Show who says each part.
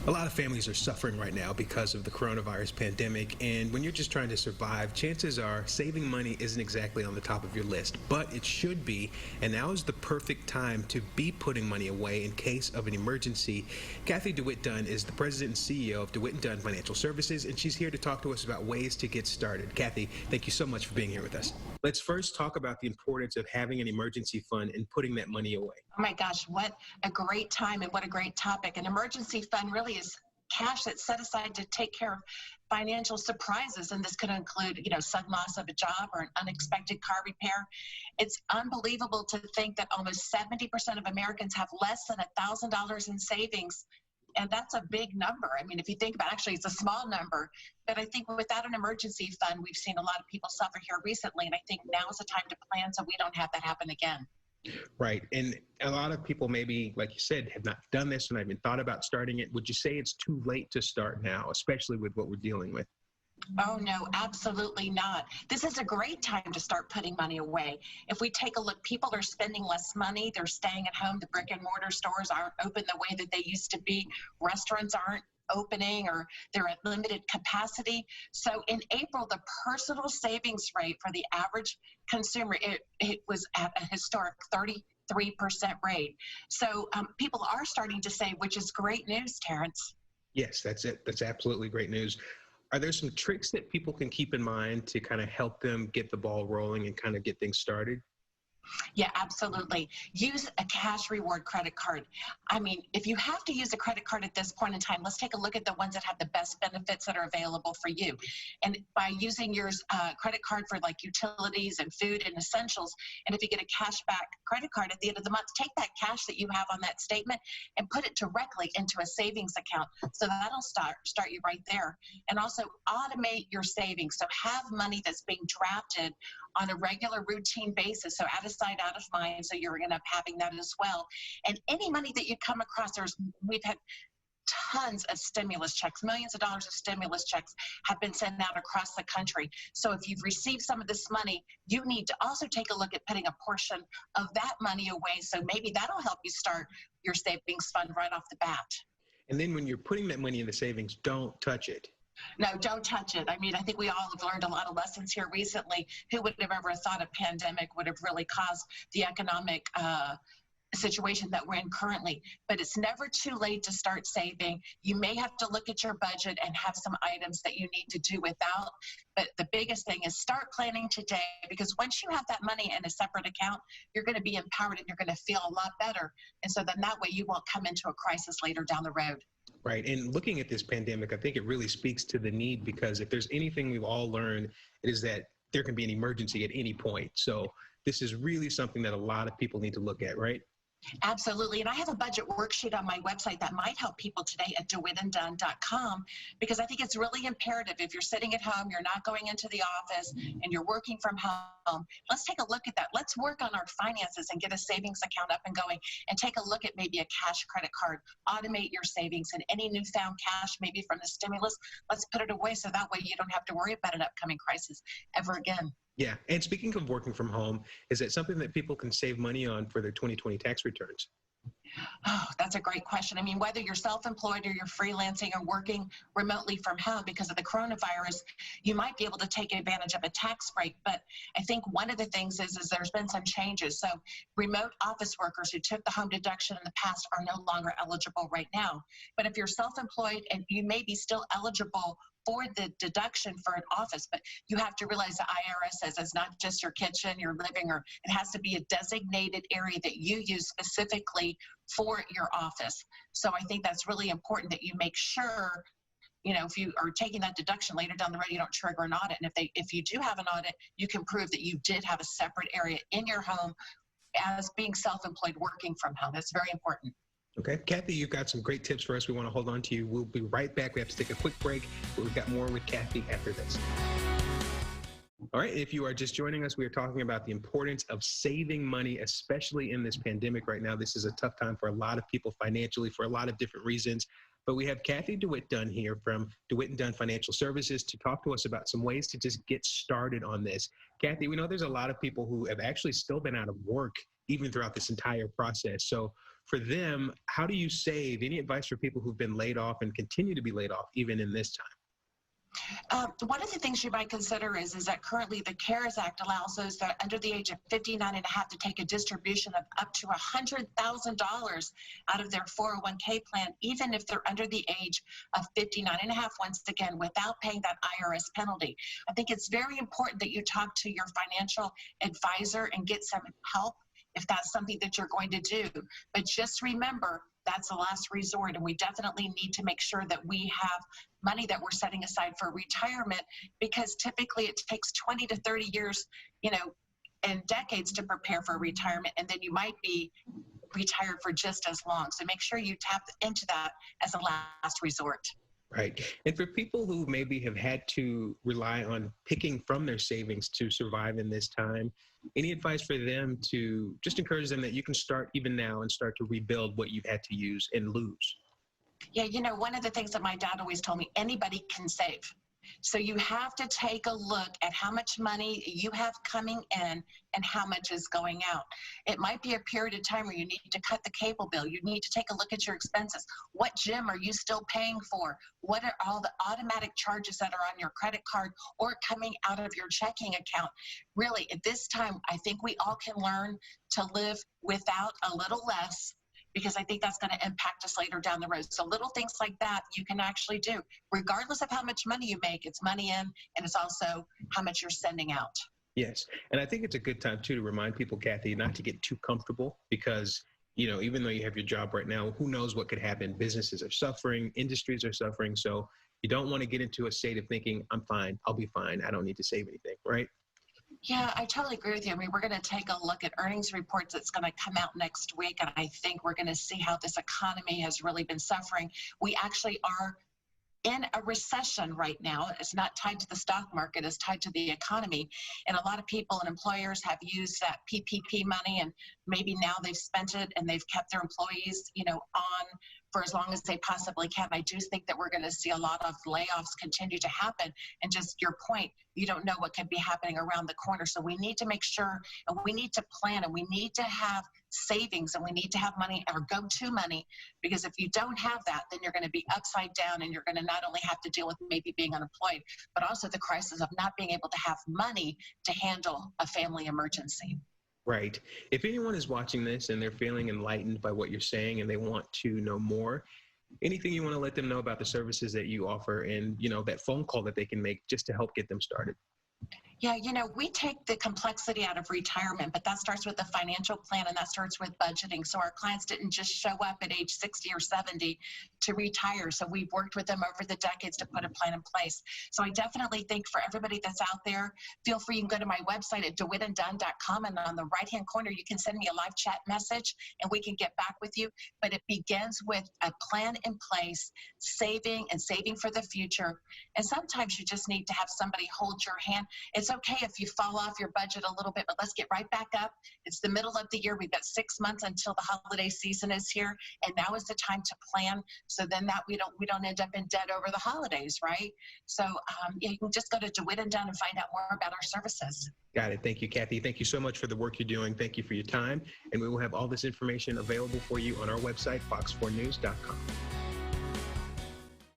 Speaker 1: A lot of families are suffering right now because of the coronavirus pandemic, and when you're just trying to survive, chances are saving money isn't exactly on the top of your list, but it should be, and now is the perfect time to be putting money away in case of an emergency. Cathy DeWitt Dunn is the president and CEO of DeWitt Dunn Financial Services, and she's here to talk to us about ways to get started. Cathy, thank you so much for being here with us. Let's first talk about the importance of having an emergency fund and putting that money away.
Speaker 2: Oh my gosh, what a great time and what a great topic. An emergency fund really is cash that's set aside to take care of financial surprises, and this could include, sudden loss of a job or an unexpected car repair. It's unbelievable to think that almost 70% of Americans have less than $1,000 in savings. And that's a big number. I mean, if you think about it, actually, it's a small number. But I think without an emergency fund, we've seen a lot of people suffer here recently. And I think now is the time to plan so we don't have that happen again.
Speaker 1: Right. And a lot of people maybe, like you said, have not done this and have even thought about starting it. Would you say it's too late to start now, especially with what we're dealing with?
Speaker 2: Oh, no, absolutely not. This is a great time to start putting money away. If we take a look, people are spending less money. They're staying at home. The brick and mortar stores aren't open the way that they used to be. Restaurants aren't opening, or they're at limited capacity. So in April, the personal savings rate for the average consumer, it was at a historic 33% rate. So people are starting to save, which is great news, Terrence.
Speaker 1: Yes, that's it. That's absolutely great news. Are there some tricks that people can keep in mind to kind of help them get the ball rolling and kind of get things started?
Speaker 2: Yeah, absolutely. Use a cash reward credit card. I mean, if you have to use a credit card at this point in time, let's take a look at the ones that have the best benefits that are available for you. And by using your credit card for like utilities and food and essentials, and if you get a cash back credit card at the end of the month, take that cash that you have on that statement and put it directly into a savings account. So that'll start you right there. And also automate your savings. So have money that's being drafted on a regular routine basis. So out of sight, out of mind. So you're going to end up having that as well. And any money that you come across, we've had tons of stimulus checks, millions of dollars of stimulus checks have been sent out across the country. So if you've received some of this money, you need to also take a look at putting a portion of that money away. So maybe that'll help you start your savings fund right off the bat.
Speaker 1: And then when you're putting that money in the savings, don't touch it.
Speaker 2: No, don't touch it. I mean, I think we all have learned a lot of lessons here recently. Who would have ever thought a pandemic would have really caused the economic situation that we're in currently? But it's never too late to start saving. You may have to look at your budget and have some items that you need to do without. But the biggest thing is start planning today, because once you have that money in a separate account, you're going to be empowered and you're going to feel a lot better. And so then that way you won't come into a crisis later down the road.
Speaker 1: Right. And looking at this pandemic, I think it really speaks to the need, because if there's anything we've all learned, it is that there can be an emergency at any point. So this is really something that a lot of people need to look at, right?
Speaker 2: Absolutely. And I have a budget worksheet on my website that might help people today at DeWittandDunn.com, because I think it's really imperative. If you're sitting at home, you're not going into the office, and you're working from home, let's take a look at that. Let's work on our finances and get a savings account up and going, and take a look at maybe a cash credit card. Automate your savings, and any newfound cash, maybe from the stimulus, let's put it away so that way you don't have to worry about an upcoming crisis ever again.
Speaker 1: Yeah. And speaking of working from home, is that something that people can save money on for their 2020 tax returns?
Speaker 2: Oh, that's a great question. I mean, whether you're self-employed or you're freelancing or working remotely from home because of the coronavirus, you might be able to take advantage of a tax break. But I think one of the things is there's been some changes. So remote office workers who took the home deduction in the past are no longer eligible right now. But if you're self-employed, and you may be still eligible for the deduction for an office, but you have to realize the IRS says it's not just your kitchen, your living, or it has to be a designated area that you use specifically for your office. So I think that's really important that you make sure, if you are taking that deduction later down the road, you don't trigger an audit. And if you do have an audit, you can prove that you did have a separate area in your home as being self-employed working from home. That's very important.
Speaker 1: Okay. Cathy, you've got some great tips for us. We want to hold on to you. We'll be right back. We have to take a quick break, but we've got more with Cathy after this. All right. If you are just joining us, we are talking about the importance of saving money, especially in this pandemic right now. This is a tough time for a lot of people financially for a lot of different reasons. But we have Cathy DeWitt Dunn here from DeWitt Dunn Financial Services to talk to us about some ways to just get started on this. Cathy, we know there's a lot of people who have actually still been out of work even throughout this entire process. So for them, how do you save? Any advice for people who've been laid off and continue to be laid off even in this time?
Speaker 2: One of the things you might consider is that currently the CARES Act allows those that are under the age of 59 and a half to take a distribution of up to $100,000 out of their 401k plan, even if they're under the age of 59 and a half, once again, without paying that IRS penalty. I think it's very important that you talk to your financial advisor and get some help if that's something that you're going to do. But just remember, that's the last resort, and we definitely need to make sure that we have money that we're setting aside for retirement, because typically it takes 20 to 30 years, and decades to prepare for retirement, and then you might be retired for just as long. So make sure you tap into that as a last resort.
Speaker 1: Right. And for people who maybe have had to rely on picking from their savings to survive in this time, any advice for them to just encourage them that you can start even now and start to rebuild what you've had to use and lose?
Speaker 2: Yeah, one of the things that my dad always told me, anybody can save. So you have to take a look at how much money you have coming in and how much is going out. It might be a period of time where you need to cut the cable bill. You need to take a look at your expenses. What gym are you still paying for? What are all the automatic charges that are on your credit card or coming out of your checking account? Really, at this time, I think we all can learn to live without a little less, because I think that's going to impact us later down the road. So little things like that you can actually do. Regardless of how much money you make, it's money in, and it's also how much you're sending out.
Speaker 1: Yes. And I think it's a good time, too, to remind people, Cathy, not to get too comfortable, because, even though you have your job right now, who knows what could happen? Businesses are suffering, industries are suffering. So you don't want to get into a state of thinking, I'm fine, I'll be fine, I don't need to save anything, right?
Speaker 2: Yeah, I totally agree with you. I mean, we're going to take a look at earnings reports that's going to come out next week, and I think we're going to see how this economy has really been suffering. We actually are in a recession right now. It's not tied to the stock market, it's tied to the economy. And a lot of people and employers have used that PPP money, and maybe now they've spent it and they've kept their employees, on for as long as they possibly can. I do think that we're going to see a lot of layoffs continue to happen. And just your point, you don't know what could be happening around the corner. So we need to make sure, and we need to plan, and we need to have savings, and we need to have money, or go-to money, because if you don't have that, then you're going to be upside down, and you're going to not only have to deal with maybe being unemployed, but also the crisis of not being able to have money to handle a family emergency.
Speaker 1: Right. If anyone is watching this and they're feeling enlightened by what you're saying and they want to know more, anything you want to let them know about the services that you offer and, that phone call that they can make just to help get them started?
Speaker 2: Yeah, we take the complexity out of retirement, but that starts with the financial plan, and that starts with budgeting. So our clients didn't just show up at age 60 or 70 to retire. So we've worked with them over the decades to put a plan in place. So I definitely think for everybody that's out there, feel free, you can go to my website at DeWittandDunn.com, and on the right-hand corner, you can send me a live chat message and we can get back with you. But it begins with a plan in place, saving for the future. And sometimes you just need to have somebody hold your hand. It's okay if you fall off your budget a little bit, but let's get right back up. It's the middle of the year. We've got 6 months until the holiday season is here, and now is the time to plan. So then that we don't end up in debt over the holidays, right? So you can just go to DeWitt and Dunn and find out more about our services.
Speaker 1: Got it. Thank you, Cathy. Thank you so much for the work you're doing. Thank you for your time. And we will have all this information available for you on our website, fox4news.com.